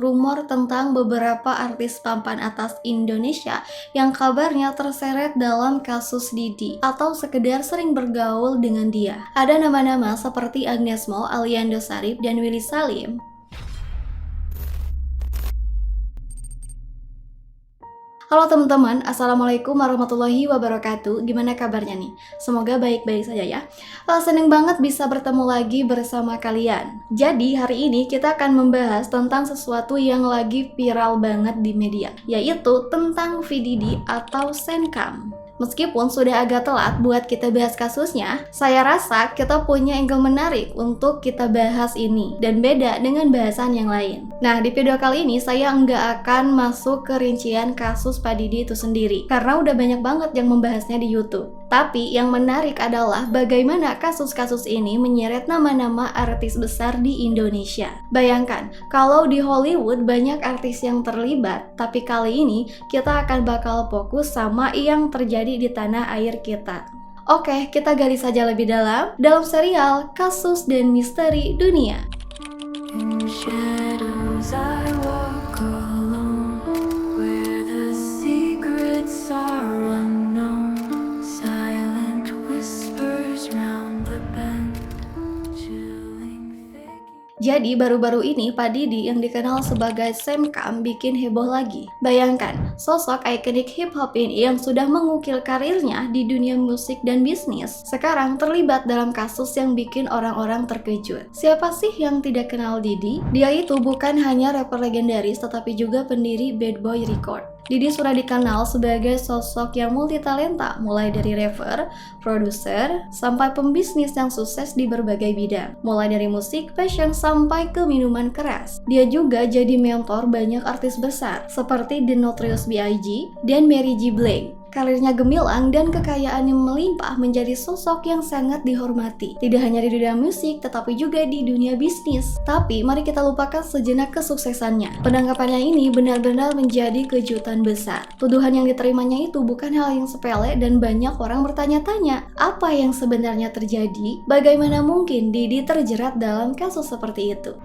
rumor tentang beberapa artis papan atas Indonesia yang kabarnya terseret dalam kasus Didi atau sekedar sering bergaul dengan dia. Ada nama-nama seperti Agnes Mo, Aliando Syarif, dan Willy Salim. Halo teman-teman, Assalamualaikum warahmatullahi wabarakatuh. Gimana kabarnya nih? Semoga baik-baik saja ya. Seneng banget bisa bertemu lagi bersama kalian. Jadi hari ini kita akan membahas tentang sesuatu yang lagi viral banget di media, yaitu tentang VDD atau Sencam. Meskipun sudah agak telat buat kita bahas kasusnya, saya rasa kita punya angle menarik untuk kita bahas ini dan beda dengan bahasan yang lain. Nah, di video kali ini saya nggak akan masuk ke rincian kasus Pak Didi itu sendiri karena udah banyak banget yang membahasnya di YouTube. Tapi yang menarik adalah bagaimana kasus-kasus ini menyeret nama-nama artis besar di Indonesia. Bayangkan, kalau di Hollywood banyak artis yang terlibat, tapi kali ini kita akan bakal fokus sama yang terjadi di tanah air kita. Oke, kita gali saja lebih dalam serial Kasus dan Misteri Dunia. Jadi baru-baru ini Pak Didi yang dikenal sebagai Sencam bikin heboh lagi. Bayangkan, sosok ikonik hip hop ini yang sudah mengukir karirnya di dunia musik dan bisnis, sekarang terlibat dalam kasus yang bikin orang-orang terkejut. Siapa sih yang tidak kenal Didi? Dia itu bukan hanya rapper legendaris tetapi juga pendiri Bad Boy Record. Didi sudah dikenal sebagai sosok yang multitalenta, mulai dari rapper, produser, sampai pembisnis yang sukses di berbagai bidang. Mulai dari musik, fashion, sampai ke minuman keras. Dia juga jadi mentor banyak artis besar, seperti The Notorious B.I.G. dan Mary J. Blige. Karirnya gemilang dan kekayaannya melimpah menjadi sosok yang sangat dihormati. Tidak hanya di dunia musik, tetapi juga di dunia bisnis. Tapi mari kita lupakan sejenak kesuksesannya. Penangkapannya ini benar-benar menjadi kejutan besar. Tuduhan yang diterimanya itu bukan hal yang sepele dan banyak orang bertanya-tanya, apa yang sebenarnya terjadi? Bagaimana mungkin Didi terjerat dalam kasus seperti itu?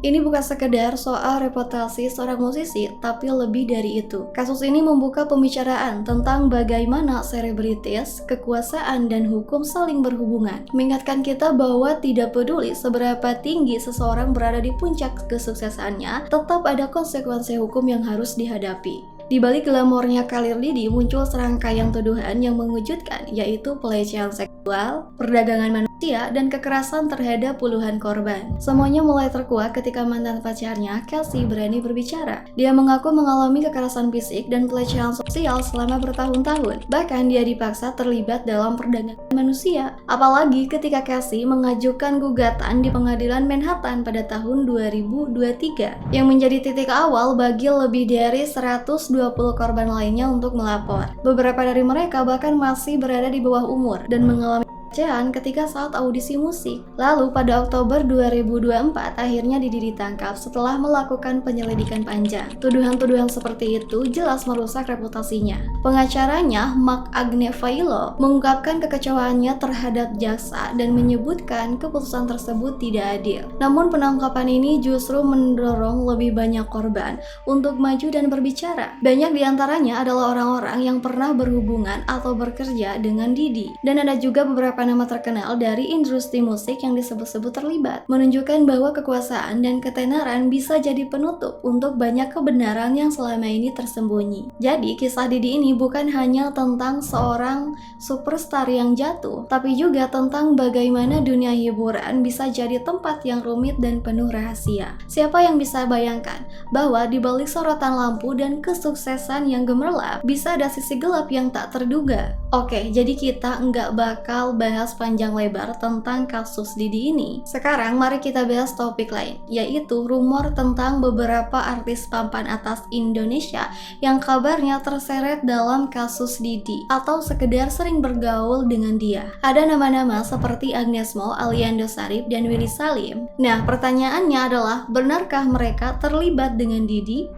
Ini bukan sekedar soal reputasi seorang musisi, tapi lebih dari itu. Kasus ini membuka pembicaraan tentang bagaimana selebritis, kekuasaan, dan hukum saling berhubungan. Mengingatkan kita bahwa tidak peduli seberapa tinggi seseorang berada di puncak kesuksesannya, tetap ada konsekuensi hukum yang harus dihadapi. Di balik glamornya karir Didi muncul serangkaian tuduhan yang mengejutkan, yaitu pelecehan seksual, perdagangan manusia, dan kekerasan terhadap puluhan korban. Semuanya mulai terkuak ketika mantan pacarnya, Kelsey, berani berbicara. Dia mengaku mengalami kekerasan fisik dan pelecehan sosial selama bertahun-tahun. Bahkan dia dipaksa terlibat dalam perdagangan manusia. Apalagi ketika Kelsey mengajukan gugatan di pengadilan Manhattan pada tahun 2023, yang menjadi titik awal bagi lebih dari 120 korban lainnya untuk melapor. Beberapa dari mereka bahkan masih berada di bawah umur dan mengalami pelecehan ketika saat audisi musik. Lalu pada Oktober 2024 akhirnya Didi ditangkap setelah melakukan penyelidikan panjang. Tuduhan-tuduhan seperti itu jelas merusak reputasinya. Pengacaranya, Mark Agnefailo, mengungkapkan kekecewaannya terhadap jaksa dan menyebutkan keputusan tersebut tidak adil. Namun penangkapan ini justru mendorong lebih banyak korban untuk maju dan berbicara. Banyak diantaranya adalah orang-orang yang pernah berhubungan atau bekerja dengan Didi. Dan ada juga beberapa nama terkenal dari industri musik yang disebut-sebut terlibat, menunjukkan bahwa kekuasaan dan ketenaran bisa jadi penutup untuk banyak kebenaran yang selama ini tersembunyi. Jadi kisah Didi ini bukan hanya tentang seorang superstar yang jatuh, tapi juga tentang bagaimana dunia hiburan bisa jadi tempat yang rumit dan penuh rahasia. Siapa yang bisa bayangkan bahwa di balik sorotan lampu dan kesuksesan yang gemerlap, bisa ada sisi gelap yang tak terduga. Oke, jadi kita nggak bakal bahas panjang lebar tentang kasus Didi ini. Sekarang mari kita bahas topik lain, yaitu rumor tentang beberapa artis papan atas Indonesia yang kabarnya terseret dalam kasus Didi atau sekedar sering bergaul dengan dia. Ada nama-nama seperti Agnes Mo, Aliando Syarif, dan Willy Salim. Nah, pertanyaannya adalah, benarkah mereka terlibat dengan Didi?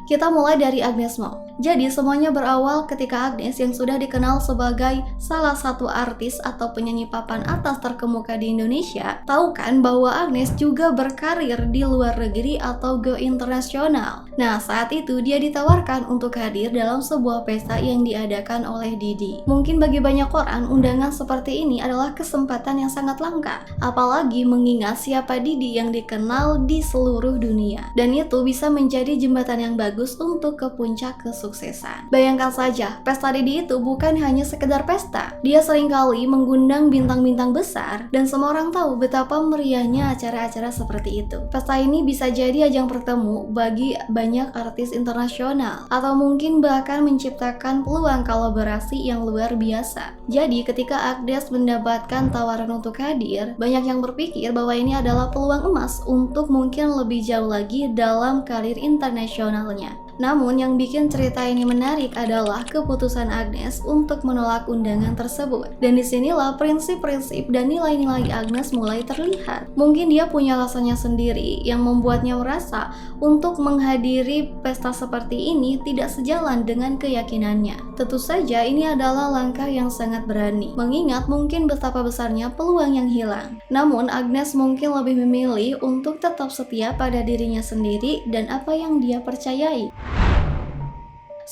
Kita mulai dari Agnes Mo. Jadi semuanya berawal ketika Agnes yang sudah dikenal sebagai salah satu artis atau penyanyi papan atas terkemuka di Indonesia, tahu kan bahwa Agnes juga berkarir di luar negeri atau go internasional. Nah, saat itu dia ditawarkan untuk hadir dalam sebuah pesta yang diadakan oleh Didi. Mungkin bagi banyak orang, undangan seperti ini adalah kesempatan yang sangat langka, apalagi mengingat siapa Didi yang dikenal di seluruh dunia. Dan itu bisa menjadi jembatan yang bagus untuk ke puncak kesuksesan. Bayangkan saja, pesta Didi itu bukan hanya sekedar pesta. Dia seringkali mengundang bintang-bintang besar dan semua orang tahu betapa meriahnya acara-acara seperti itu. Pesta ini bisa jadi ajang bertemu bagi banyak artis internasional atau mungkin bahkan menciptakan peluang kolaborasi yang luar biasa. Jadi ketika Agnes mendapatkan tawaran untuk hadir, banyak yang berpikir bahwa ini adalah peluang emas untuk mungkin lebih jauh lagi dalam karir internasionalnya. Namun yang bikin cerita ini menarik adalah keputusan Agnes untuk menolak undangan tersebut. Dan disinilah prinsip-prinsip dan nilai-nilai Agnes mulai terlihat. Mungkin dia punya alasannya sendiri yang membuatnya merasa untuk menghadiri pesta seperti ini tidak sejalan dengan keyakinannya. Tentu saja ini adalah langkah yang sangat berani, mengingat mungkin betapa besarnya peluang yang hilang. Namun Agnes mungkin lebih memilih untuk tetap setia pada dirinya sendiri dan apa yang dia percayai.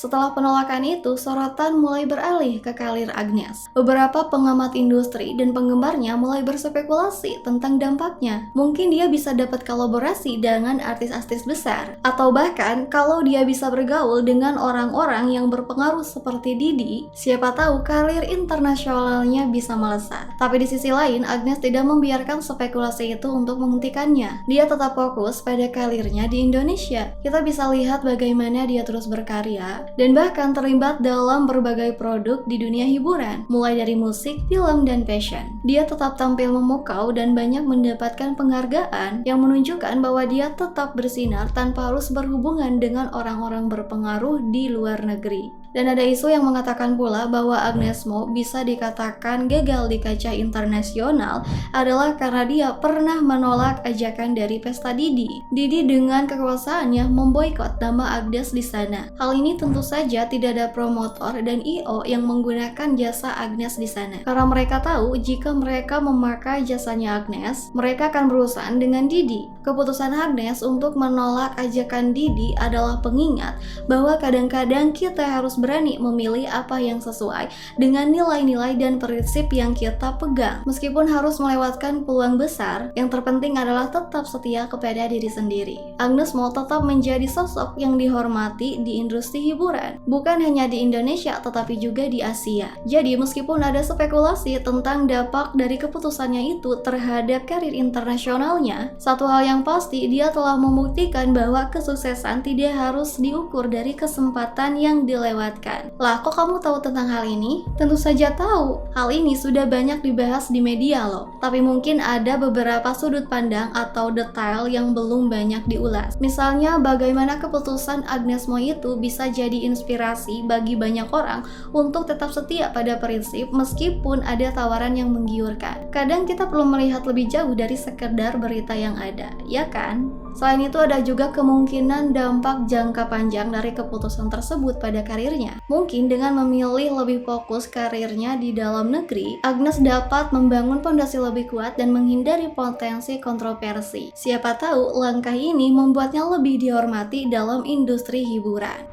Setelah penolakan itu, sorotan mulai beralih ke karir Agnes. Beberapa pengamat industri dan penggemarnya mulai berspekulasi tentang dampaknya. Mungkin dia bisa dapat kolaborasi dengan artis-artis besar, atau bahkan kalau dia bisa bergaul dengan orang-orang yang berpengaruh seperti Didi, siapa tahu karir internasionalnya bisa melesat. Tapi di sisi lain, Agnes tidak membiarkan spekulasi itu untuk menghentikannya. Dia tetap fokus pada karirnya di Indonesia. Kita bisa lihat bagaimana dia terus berkarya dan bahkan terlibat dalam berbagai produk di dunia hiburan, mulai dari musik, film, dan fashion. Dia tetap tampil memukau dan banyak mendapatkan penghargaan yang menunjukkan bahwa dia tetap bersinar tanpa harus berhubungan dengan orang-orang berpengaruh di luar negeri. Dan ada isu yang mengatakan pula bahwa Agnes Mo bisa dikatakan gagal di kaca internasional adalah karena dia pernah menolak ajakan dari pesta Didi. Didi dengan kekuasaannya memboikot nama Agnes di sana. Hal ini tentu saja tidak ada promotor dan I.O yang menggunakan jasa Agnes di sana. Karena mereka tahu jika mereka memakai jasanya Agnes, mereka akan berurusan dengan Didi. Keputusan Agnes untuk menolak ajakan Didi adalah pengingat bahwa kadang-kadang kita harus berani memilih apa yang sesuai dengan nilai-nilai dan prinsip yang kita pegang. Meskipun harus melewatkan peluang besar, yang terpenting adalah tetap setia kepada diri sendiri. Agnes Mo tetap menjadi sosok yang dihormati di industri hiburan, bukan hanya di Indonesia tetapi juga di Asia. Jadi meskipun ada spekulasi tentang dampak dari keputusannya itu terhadap karir internasionalnya, satu hal yang pasti dia telah membuktikan bahwa kesuksesan tidak harus diukur dari kesempatan yang dilewati. Lah, kok kamu tahu tentang hal ini? Tentu saja tahu. Hal ini sudah banyak dibahas di media loh. Tapi mungkin ada beberapa sudut pandang atau detail yang belum banyak diulas. Misalnya bagaimana keputusan Agnes Mo itu bisa jadi inspirasi bagi banyak orang untuk tetap setia pada prinsip meskipun ada tawaran yang menggiurkan. Kadang kita perlu melihat lebih jauh dari sekedar berita yang ada, ya kan? Selain itu ada juga kemungkinan dampak jangka panjang dari keputusan tersebut pada karirnya. Mungkin dengan memilih lebih fokus karirnya di dalam negeri, Agnes dapat membangun fondasi lebih kuat dan menghindari potensi kontroversi. Siapa tahu langkah ini membuatnya lebih dihormati dalam industri hiburan.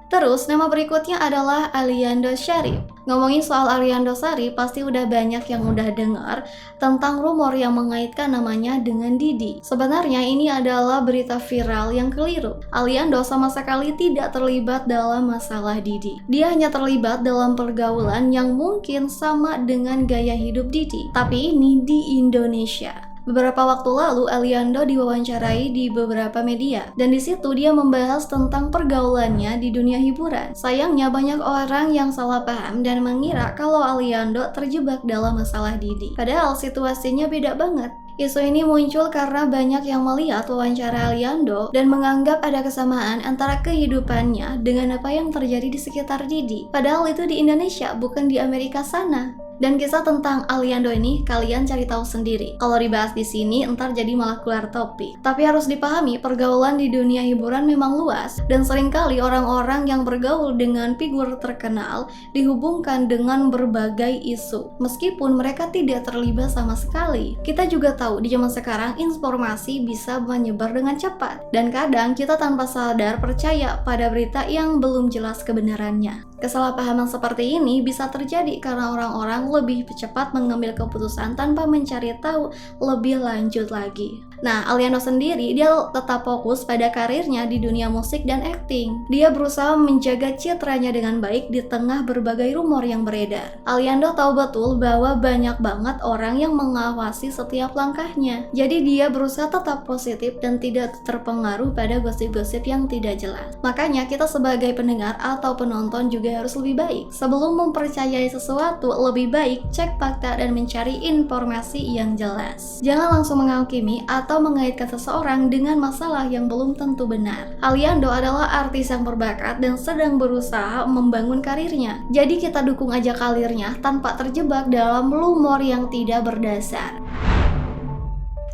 Terus, nama berikutnya adalah Aliando Syarif. Ngomongin soal Aliando Syarif, pasti udah banyak yang udah dengar tentang rumor yang mengaitkan namanya dengan Didi. Sebenarnya ini adalah berita viral yang keliru. Aliando sama sekali tidak terlibat dalam masalah Didi. Dia hanya terlibat dalam pergaulan yang mungkin sama dengan gaya hidup Didi, tapi ini di Indonesia. Beberapa waktu lalu, Aliando diwawancarai di beberapa media, dan di situ dia membahas tentang pergaulannya di dunia hiburan. Sayangnya banyak orang yang salah paham dan mengira kalau Aliando terjebak dalam masalah Didi. Padahal situasinya beda banget. Isu ini muncul karena banyak yang melihat wawancara Aliando dan menganggap ada kesamaan antara kehidupannya dengan apa yang terjadi di sekitar Didi. Padahal itu di Indonesia, bukan di Amerika sana. Dan kisah tentang Aliando ini kalian cari tahu sendiri. Kalau dibahas di sini entar jadi malah keluar topik. Tapi harus dipahami pergaulan di dunia hiburan memang luas dan seringkali orang-orang yang bergaul dengan figur terkenal dihubungkan dengan berbagai isu. Meskipun mereka tidak terlibat sama sekali. Kita juga tahu di zaman sekarang informasi bisa menyebar dengan cepat dan kadang kita tanpa sadar percaya pada berita yang belum jelas kebenarannya. Kesalahpahaman seperti ini bisa terjadi karena orang-orang lebih cepat mengambil keputusan tanpa mencari tahu lebih lanjut lagi. Nah, Aliando sendiri dia tetap fokus pada karirnya di dunia musik dan akting. Dia berusaha menjaga citranya dengan baik di tengah berbagai rumor yang beredar. Aliando tahu betul bahwa banyak banget orang yang mengawasi setiap langkahnya. Jadi dia berusaha tetap positif dan tidak terpengaruh pada gosip-gosip yang tidak jelas. Makanya kita sebagai pendengar atau penonton juga harus lebih baik. Sebelum mempercayai sesuatu, lebih baik cek fakta dan mencari informasi yang jelas. Jangan langsung menghakimi atau mengaitkan seseorang dengan masalah yang belum tentu benar. Aliando adalah artis yang berbakat dan sedang berusaha membangun karirnya. Jadi kita dukung aja karirnya tanpa terjebak dalam rumor yang tidak berdasar.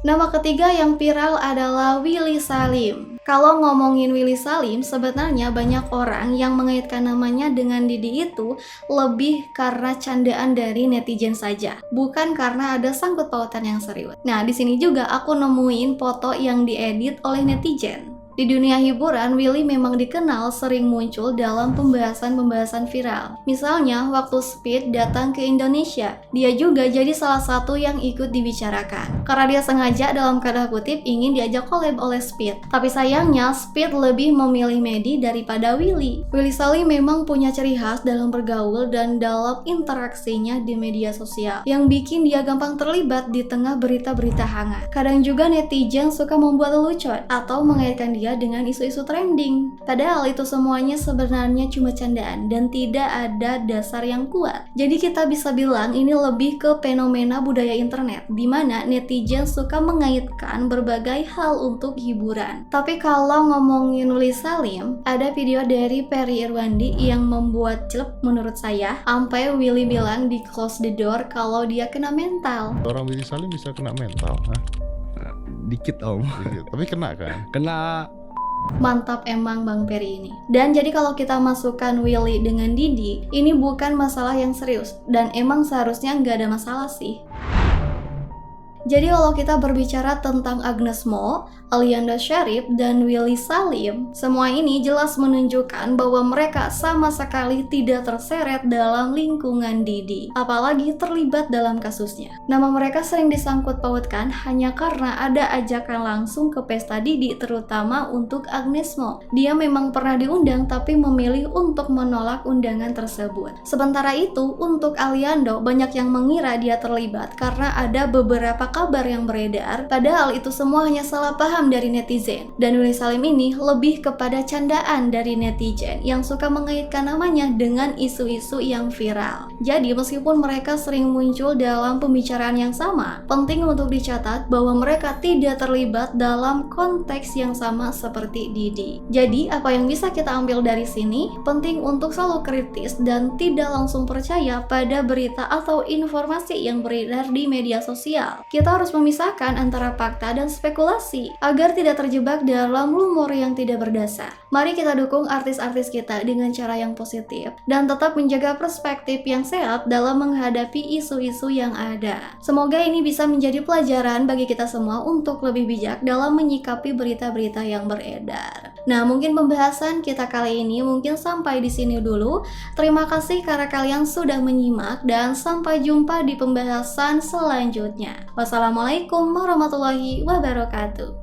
Nama ketiga yang viral adalah Willy Salim. Kalau ngomongin Willy Salim, sebenarnya banyak orang yang mengaitkan namanya dengan Didi itu lebih karena candaan dari netizen saja, bukan karena ada sangkut pautan yang serius. Nah, di sini juga aku nemuin foto yang diedit oleh netizen. Di dunia hiburan, Willy memang dikenal sering muncul dalam pembahasan-pembahasan viral. Misalnya, waktu Speed datang ke Indonesia, dia juga jadi salah satu yang ikut dibicarakan. Karena dia sengaja dalam tanda kutip ingin diajak collab oleh Speed. Tapi sayangnya, Speed lebih memilih Medi daripada Willy. Willy Salim memang punya ciri khas dalam bergaul dan dalam interaksinya di media sosial, yang bikin dia gampang terlibat di tengah berita-berita hangat. Kadang juga netizen suka membuat lelucon atau mengaitkan dia dengan isu-isu trending. Padahal itu semuanya sebenarnya cuma candaan dan tidak ada dasar yang kuat. Jadi kita bisa bilang ini lebih ke fenomena budaya internet, di mana netizen suka mengaitkan berbagai hal untuk hiburan. Tapi kalau ngomongin Willy Salim, ada video dari Perry Irwandi yang membuat jelek menurut saya, sampai Willy bilang di close the door kalau dia kena mental. Orang Willy Salim bisa kena mental, hah? Dikit om. Dikit. Tapi kena kan? Kena. Mantap emang Bang Perry ini. Dan jadi kalau kita masukkan Willy dengan Didi, ini bukan masalah yang serius dan emang seharusnya nggak ada masalah sih. Jadi kalau kita berbicara tentang Agnes Mo, Aliando Syarif, dan Willy Salim, semua ini jelas menunjukkan bahwa mereka sama sekali tidak terseret dalam lingkungan Didi, apalagi terlibat dalam kasusnya. Nama mereka sering disangkut pautkan hanya karena ada ajakan langsung ke pesta Didi, terutama untuk Agnes Mo. Dia memang pernah diundang tapi memilih untuk menolak undangan tersebut. Sementara itu, untuk Aliando, banyak yang mengira dia terlibat karena ada beberapa kabar yang beredar, padahal itu semua hanya salah paham dari netizen. Dan Willy Salim ini lebih kepada candaan dari netizen yang suka mengaitkan namanya dengan isu-isu yang viral. Jadi meskipun mereka sering muncul dalam pembicaraan yang sama, penting untuk dicatat bahwa mereka tidak terlibat dalam konteks yang sama seperti Didi. Jadi apa yang bisa kita ambil dari sini? Penting untuk selalu kritis dan tidak langsung percaya pada berita atau informasi yang beredar di media sosial. Kita harus memisahkan antara fakta dan spekulasi agar tidak terjebak dalam rumor yang tidak berdasar. Mari kita dukung artis-artis kita dengan cara yang positif dan tetap menjaga perspektif yang sehat dalam menghadapi isu-isu yang ada. Semoga ini bisa menjadi pelajaran bagi kita semua untuk lebih bijak dalam menyikapi berita-berita yang beredar. Nah, mungkin pembahasan kita kali ini mungkin sampai di sini dulu. Terima kasih karena kalian sudah menyimak dan sampai jumpa di pembahasan selanjutnya. Wassalamualaikum warahmatullahi wabarakatuh.